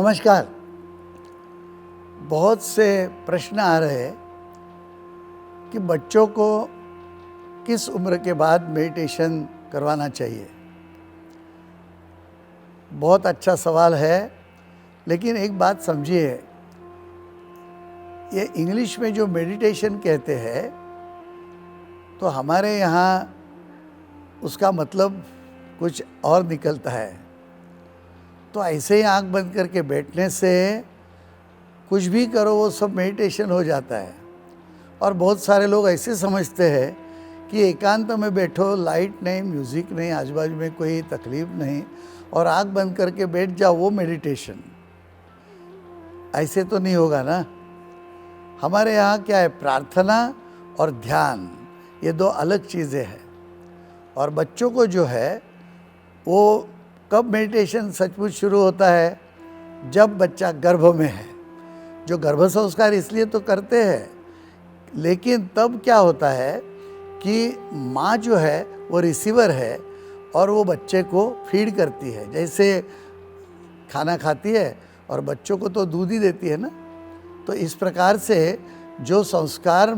नमस्कार। बहुत से प्रश्न आ रहे हैं कि बच्चों को किस उम्र के बाद मेडिटेशन करवाना चाहिए। बहुत अच्छा सवाल है, लेकिन एक बात समझिए, ये इंग्लिश में जो मेडिटेशन कहते हैं तो हमारे यहाँ उसका मतलब कुछ और निकलता है। तो ऐसे ही आंख बंद करके बैठने से कुछ भी करो वो सब मेडिटेशन हो जाता है। और बहुत सारे लोग ऐसे समझते हैं कि एकांत में बैठो, लाइट नहीं, म्यूज़िक नहीं, आजू बाजू में कोई तकलीफ़ नहीं और आंख बंद करके बैठ जाओ, वो मेडिटेशन। ऐसे तो नहीं होगा ना। हमारे यहाँ क्या है, प्रार्थना और ध्यान, ये दो अलग चीज़ें हैं। और बच्चों को जो है वो कब मेडिटेशन सचमुच शुरू होता है, जब बच्चा गर्भ में है। जो गर्भ संस्कार इसलिए तो करते हैं, लेकिन तब क्या होता है कि माँ जो है वो रिसीवर है और वो बच्चे को फीड करती है। जैसे खाना खाती है और बच्चों को तो दूध ही देती है ना। तो इस प्रकार से जो संस्कार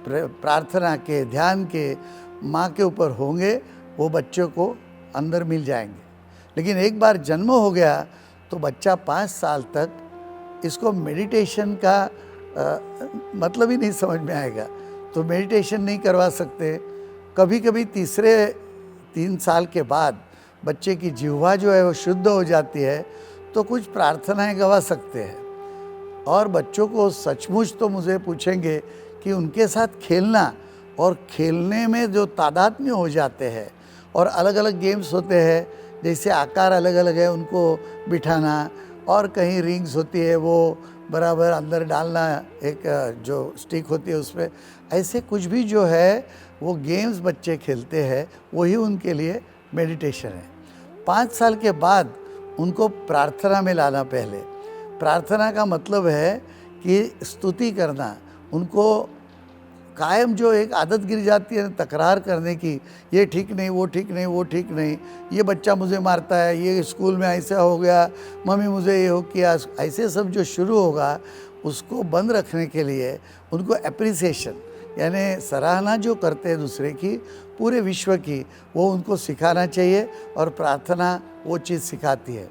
प्रार्थना के, ध्यान के माँ के ऊपर होंगे वो बच्चों को अंदर मिल जाएंगे। लेकिन एक बार जन्म हो गया तो बच्चा 5 साल तक इसको मेडिटेशन का मतलब ही नहीं समझ में आएगा, तो मेडिटेशन नहीं करवा सकते। कभी कभी तीसरे 3 साल के बाद बच्चे की जिह्वा जो है वो शुद्ध हो जाती है तो कुछ प्रार्थनाएं गवा सकते हैं। और बच्चों को सचमुच तो मुझे पूछेंगे कि उनके साथ खेलना, और खेलने में जो तादात्म्य हो जाते हैं और अलग अलग गेम्स होते हैं, जैसे आकार अलग अलग है उनको बिठाना, और कहीं रिंग्स होती है वो बराबर अंदर डालना, एक जो स्टिक होती है उसमें, ऐसे कुछ भी जो है वो गेम्स बच्चे खेलते हैं, वही उनके लिए मेडिटेशन है। 5 साल के बाद उनको प्रार्थना में लाना। पहले प्रार्थना का मतलब है कि स्तुति करना। उनको कायम जो एक आदत गिर जाती है तकरार करने की, ये ठीक नहीं, वो ठीक नहीं, वो ठीक नहीं, ये बच्चा मुझे मारता है, ये स्कूल में ऐसा हो गया, मम्मी मुझे ये हो किया, ऐसे सब जो शुरू होगा उसको बंद रखने के लिए उनको एप्रिसिएशन यानी सराहना जो करते हैं दूसरे की, पूरे विश्व की, वो उनको सिखाना चाहिए। और प्रार्थना वो चीज़ सिखाती है।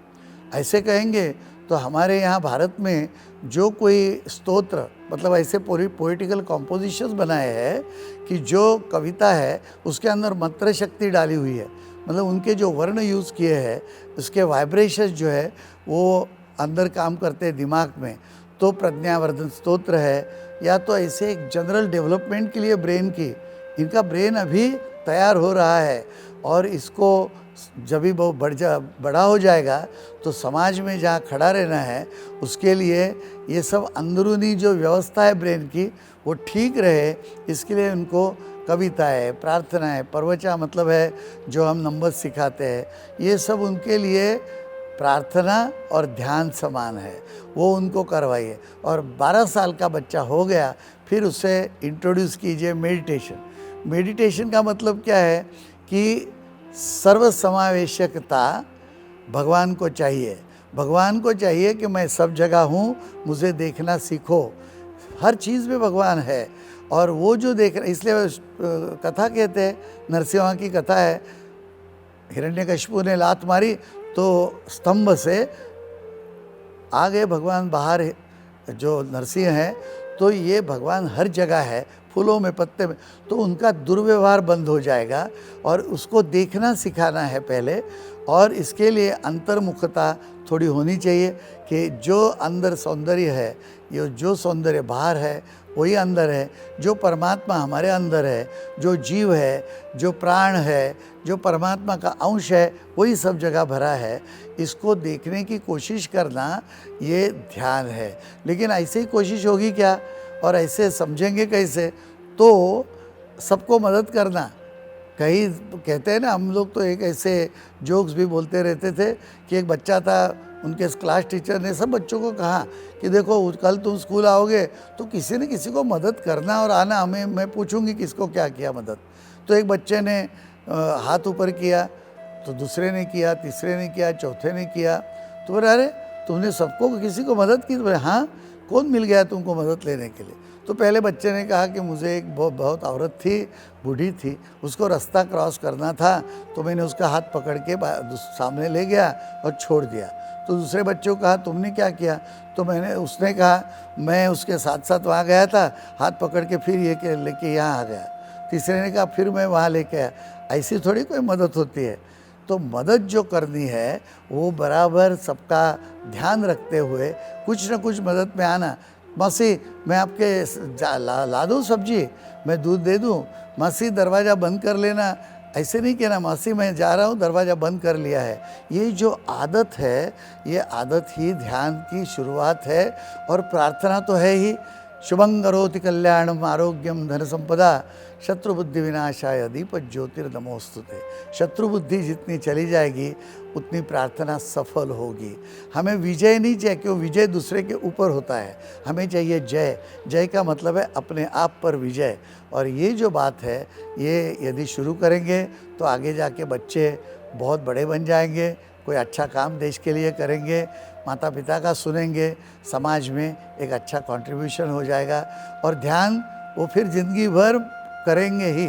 ऐसे कहेंगे तो हमारे यहाँ भारत में जो कोई स्तोत्र, मतलब ऐसे पोइटिकल कॉम्पोजिशंस बनाए हैं कि जो कविता है उसके अंदर मंत्र शक्ति डाली हुई है, मतलब उनके जो वर्ण यूज़ किए हैं उसके वाइब्रेशंस जो है वो अंदर काम करते हैं दिमाग में। तो प्रज्ञावर्धन स्तोत्र है, या तो ऐसे एक जनरल डेवलपमेंट के लिए ब्रेन की, इनका ब्रेन अभी तैयार हो रहा है और इसको जब भी वो बड़ा हो जाएगा तो समाज में जहाँ खड़ा रहना है उसके लिए ये सब अंदरूनी जो व्यवस्था है ब्रेन की वो ठीक रहे, इसके लिए उनको कविता है, प्रार्थना है, प्रवचन मतलब है जो हम नंबर सिखाते हैं, ये सब उनके लिए प्रार्थना और ध्यान समान है, वो उनको करवाइए। और 12 साल का बच्चा हो गया फिर उसे इंट्रोड्यूस कीजिए मेडिटेशन। मेडिटेशन का मतलब क्या है कि सर्वसमावेशकता भगवान को चाहिए। भगवान को चाहिए कि मैं सब जगह हूँ, मुझे देखना सीखो। हर चीज़ में भगवान है और वो जो देख रहे, इसलिए कथा कहते हैं, नरसिंह की कथा है, हिरण्यकशिपु ने लात मारी तो स्तंभ से आ गए भगवान बाहर, जो नरसिंह हैं। तो ये भगवान हर जगह है, फूलों में, पत्ते में, तो उनका दुर्व्यवहार बंद हो जाएगा। और उसको देखना सिखाना है पहले, और इसके लिए अंतर्मुखता थोड़ी होनी चाहिए कि जो अंदर सौंदर्य है, ये जो सौंदर्य बाहर है वही अंदर है, जो परमात्मा हमारे अंदर है, जो जीव है, जो प्राण है, जो परमात्मा का अंश है, वही सब जगह भरा है। इसको देखने की कोशिश करना ये ध्यान है। लेकिन ऐसे ही कोशिश होगी क्या, और ऐसे समझेंगे कैसे? तो सबको मदद करना। कहीं कहते हैं ना, हम लोग तो एक ऐसे जोक्स भी बोलते रहते थे कि एक बच्चा था, उनके क्लास टीचर ने सब बच्चों को कहा कि देखो कल तुम स्कूल आओगे तो किसी न किसी को मदद करना और आना, मैं पूछूंगी किसको क्या किया मदद। तो एक बच्चे ने हाथ ऊपर किया, तो दूसरे ने किया, तीसरे ने किया, चौथे ने किया। तो बोले अरे तुमने सबको किसी को मदद की? तो बोले हाँ, कौन मिल गया तुमको मदद लेने के लिए? तो पहले बच्चे ने कहा कि मुझे एक बहुत औरत थी, बूढ़ी थी, उसको रास्ता क्रॉस करना था, तो मैंने उसका हाथ पकड़ के सामने ले गया और छोड़ दिया। तो दूसरे बच्चों को कहा तुमने क्या किया? तो उसने कहा मैं उसके साथ साथ वहाँ गया था, हाथ पकड़ के फिर ये लेके यहाँ आ गया। तीसरे ने कहा फिर मैं वहाँ लेके आया। ऐसी थोड़ी कोई मदद होती है। तो मदद जो करनी है वो बराबर सबका ध्यान रखते हुए कुछ न कुछ मदद में आना। मौसी मैं आपके ला दूँ सब्जी, मैं दूध दे दूँ, मौसी दरवाज़ा बंद कर लेना, ऐसे नहीं कहना मौसी मैं जा रहा हूँ दरवाज़ा बंद कर लिया है। ये जो आदत है, ये आदत ही ध्यान की शुरुआत है। और प्रार्थना तो है ही, शुभं करोति कल्याणम आरोग्यम धन संपदा शत्रु बुद्धि विनाशाय दीप ज्योतिर्नमोस्तुते। शत्रु बुद्धि जितनी चली जाएगी उतनी प्रार्थना सफल होगी। हमें विजय नहीं चाहिए, क्यों? विजय दूसरे के ऊपर होता है, हमें चाहिए जय। जय का मतलब है अपने आप पर विजय। और ये जो बात है, ये यदि शुरू करेंगे तो आगे जाके बच्चे बहुत बड़े बन जाएंगे, कोई अच्छा काम देश के लिए करेंगे, माता पिता का सुनेंगे, समाज में एक अच्छा कंट्रीब्यूशन हो जाएगा। और ध्यान वो फिर ज़िंदगी भर करेंगे ही।